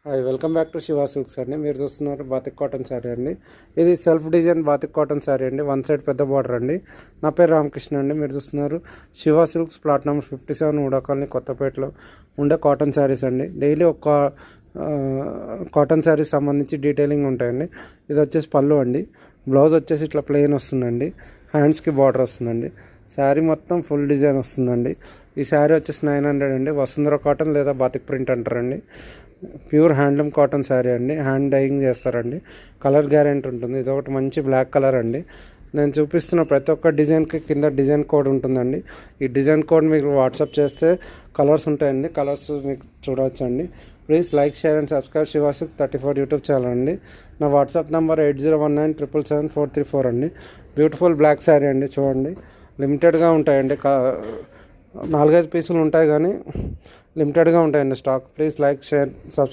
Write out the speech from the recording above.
Hi welcome back to Shiva silks అండి. మీరు చూస్తున్నారు బాతిక్ కాటన్ శారీ అండి. ఇది self design batik cotton sari అండి. వన్ సైడ్ పెద్ద బార్డర్ అండి. నా పేరు రామకృష్ణ అండి. మీరు చూస్తున్నారు శివా సిల్క్స్ ప్లాట్ నెంబర్ 57 ఊడా కాలనీ కొత్తపేటలో ఉండే కాటన్ శారీస్ అండి. డైలీ ఒక కాటన్ శారీస్ సంబంధించి డీటెయిలింగ్ ఉంటాయండి. ఇది వచ్చేసి పళ్ళు అండి. బ్లౌజ్ వచ్చేసి ఇట్లా ప్లెయిన్ వస్తుందండి. హ్యాండ్స్కి బార్డర్ వస్తుందండి. శారీ మొత్తం ఫుల్ డిజైన్ వస్తుందండి. ఈ శారీ వచ్చేసి 900 అండి. వసుంధర కాటన్ లేదా బాతిక్ ప్రింట్ అంటారండి. ప్యూర్ హ్యాండ్లూమ్ కాటన్ శారీ అండి. హ్యాండ్ డైయింగ్ చేస్తారండి. కలర్ గ్యారెంటీ ఉంటుంది. ఇది ఒకటి మంచి బ్లాక్ కలర్ అండి. నేను చూపిస్తున్న ప్రతి ఒక్క డిజైన్కి కింద డిజైన్ కోడ్ ఉంటుందండి. ఈ డిజైన్ కోడ్ మీకు వాట్సాప్ చేస్తే కలర్స్ ఉంటాయండి. కలర్స్ మీకు చూడవచ్చండి. Please like, share and subscribe Shiva silks 34 YouTube channel అండి. నా వాట్సాప్ నెంబర్ 8019777434 అండి. బ్యూటిఫుల్ బ్లాక్ శారీ అండి. చూడండి, లిమిటెడ్గా ఉంటాయండి. 4-5 పీసులు ఉంటాయి కానీ లిమిటెడ్గా ఉంటాయండి stock. Please like, share, subscribe.